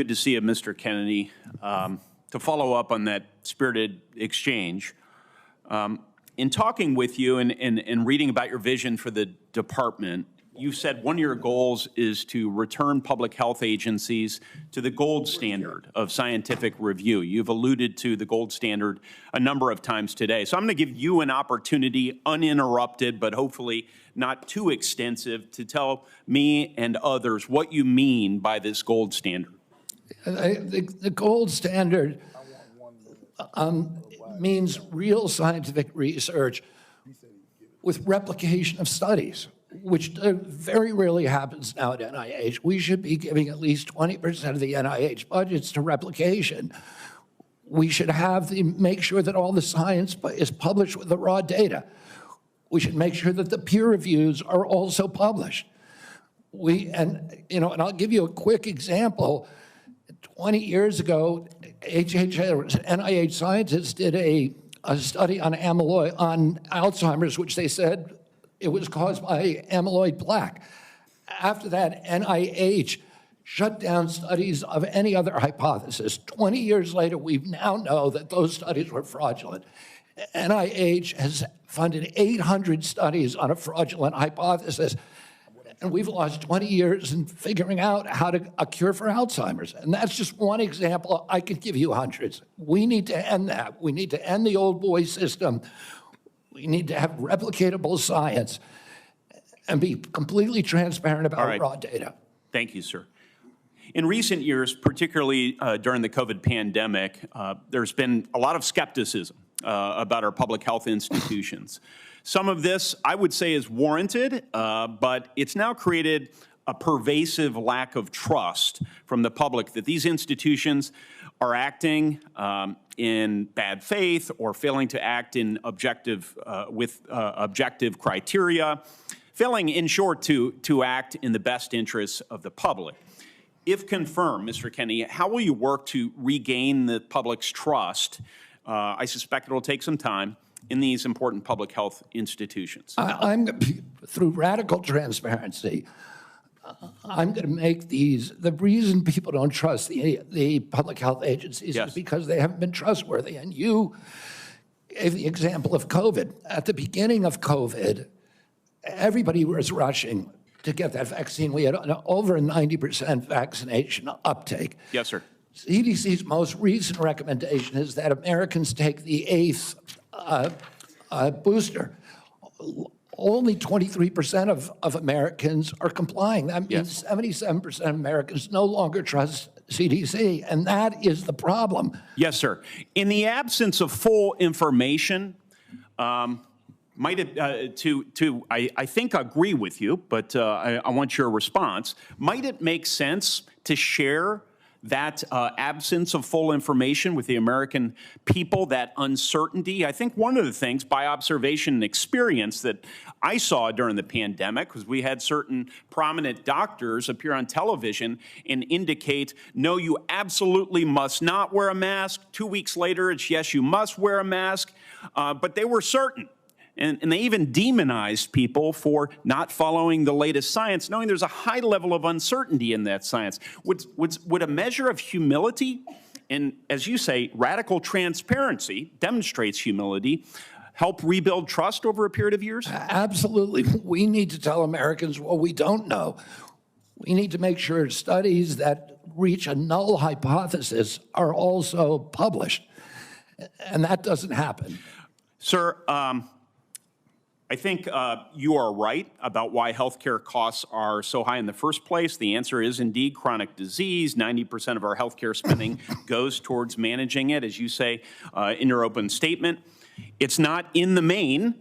Good to see you, Mr. Kennedy. To follow up on that spirited exchange, in talking with you and reading about your vision for the department, you said one of your goals is to return public health agencies to the gold standard of scientific review. You've alluded to the gold standard a number of times today. So I'm going to give you an opportunity, uninterrupted, but hopefully not too extensive, to tell me and others what you mean by this gold standard. The gold standard means real scientific research with replication of studies, which very rarely happens now at NIH. We should be giving at least 20% of the NIH budgets to replication. We should make sure that all the science is published with the raw data. We should make sure that the peer reviews are also published. And I'll give you a quick example. 20 years ago, NIH scientists did a study on Alzheimer's, which they said it was caused by amyloid plaque. After that, NIH shut down studies of any other hypothesis. 20 years later, we now know that those studies were fraudulent. NIH has funded 800 studies on a fraudulent hypothesis, and we've lost 20 years in figuring out how to a cure for Alzheimer's. And that's just one example. I could give you hundreds. We need to end that. We need to end the old boy system. We need to have replicatable science and be completely transparent about raw data. Thank you, sir. In recent years, particularly during the COVID pandemic, there's been a lot of skepticism about our public health institutions. Some of this, I would say, is warranted, but it's now created a pervasive lack of trust from the public that these institutions are acting in bad faith or failing to act in objective criteria, failing, in short, to act in the best interests of the public. If confirmed, Mr. Kennedy, how will you work to regain the public's trust? I suspect it will take some time in these important public health institutions. Through radical transparency, I'm going to make the reason people don't trust the public health agencies is because they haven't been trustworthy. And you gave the example of COVID. At the beginning of COVID, everybody was rushing to get that vaccine. We had over 90% vaccination uptake. Yes, sir. CDC's most recent recommendation is that Americans take the 8th booster. Only 23% of Americans are complying. That means 77% of Americans no longer trust CDC, and that is the problem. Yes, sir. In the absence of full information, might it, I think agree with you, but I want your response. Might it make sense to share that absence of full information with the American people, that uncertainty? I think one of the things, by observation and experience, that I saw during the pandemic was we had certain prominent doctors appear on television and indicate, no, you absolutely must not wear a mask. 2 weeks later, it's yes, you must wear a mask. But they were certain. And they even demonized people for not following the latest science, knowing there's a high level of uncertainty in that science. Would a measure of humility, and as you say, radical transparency demonstrates humility, help rebuild trust over a period of years? Absolutely. We need to tell Americans what we don't know. We need to make sure studies that reach a null hypothesis are also published. And that doesn't happen. Sir, I think you are right about why healthcare costs are so high in the first place. The answer is indeed chronic disease. 90% of our healthcare spending goes towards managing it, as you say in your open statement. It's not in the main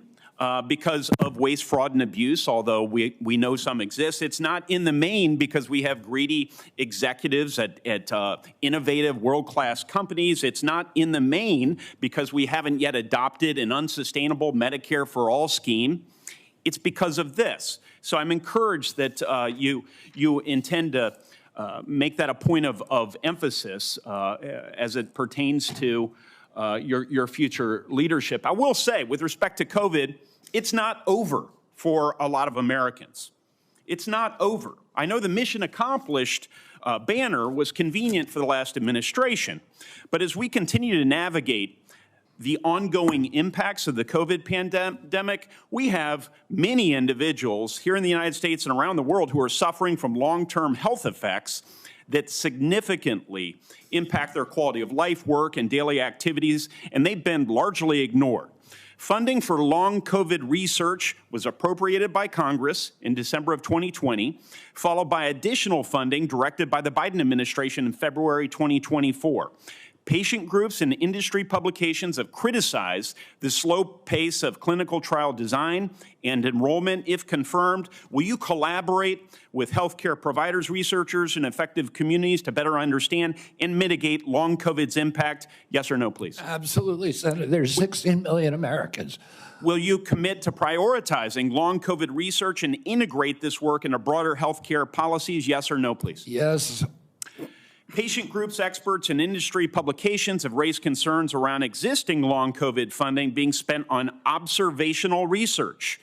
because of waste, fraud, and abuse, although we know some exist. It's not in the main because we have greedy executives at innovative, world-class companies. It's not in the main because we haven't yet adopted an unsustainable Medicare for All scheme. It's because of this. So I'm encouraged that you intend to make that a point of emphasis as it pertains to your future leadership. I will say, with respect to COVID, it's not over for a lot of Americans. It's not over. I know the mission accomplished banner was convenient for the last administration. But as we continue to navigate the ongoing impacts of the COVID pandemic, we have many individuals here in the United States and around the world who are suffering from long-term health effects that significantly impact their quality of life, work, and daily activities, and they've been largely ignored. Funding for long COVID research was appropriated by Congress in December of 2020, followed by additional funding directed by the Biden administration in February 2024. Patient groups and industry publications have criticized the slow pace of clinical trial design and enrollment. If confirmed, will you collaborate with healthcare providers, researchers, and effective communities to better understand and mitigate long COVID's impact? Yes or no, please? Absolutely, Senator. There's 16 million Americans. Will you commit to prioritizing long COVID research and integrate this work into broader healthcare policies? Yes or no, please? Yes. Patient groups, experts, and industry publications have raised concerns around existing long COVID funding being spent on observational research.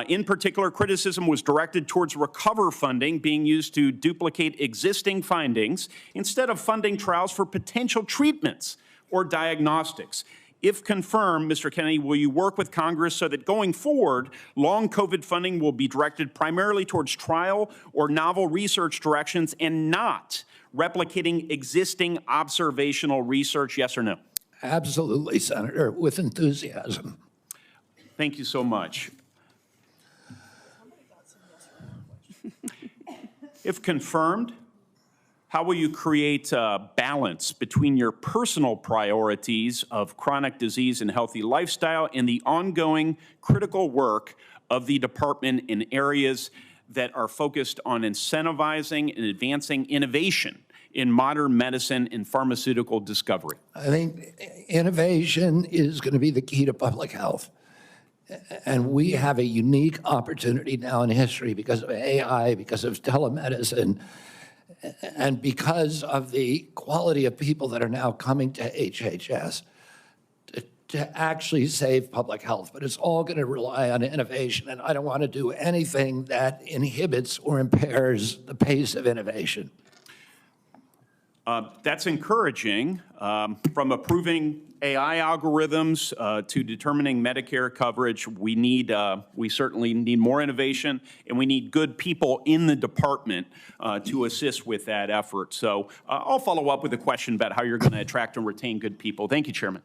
In particular, criticism was directed towards RECOVER funding being used to duplicate existing findings instead of funding trials for potential treatments or diagnostics. If confirmed, Mr. Kennedy, will you work with Congress so that going forward, long COVID funding will be directed primarily towards trial or novel research directions and not replicating existing observational research? Yes or no? Absolutely, Senator, with enthusiasm. Thank you so much. If confirmed, how will you create a balance between your personal priorities of chronic disease and healthy lifestyle and the ongoing critical work of the department in areas that are focused on incentivizing and advancing innovation in modern medicine and pharmaceutical discovery? I think innovation is going to be the key to public health. And we have a unique opportunity now in history because of AI, because of telemedicine, and because of the quality of people that are now coming to HHS to actually save public health. But it's all going to rely on innovation, and I don't want to do anything that inhibits or impairs the pace of innovation. That's encouraging. From approving AI algorithms to determining Medicare coverage, we certainly need more innovation, and we need good people in the department to assist with that effort. So I'll follow up with a question about how you're going to attract and retain good people. Thank you, Chairman.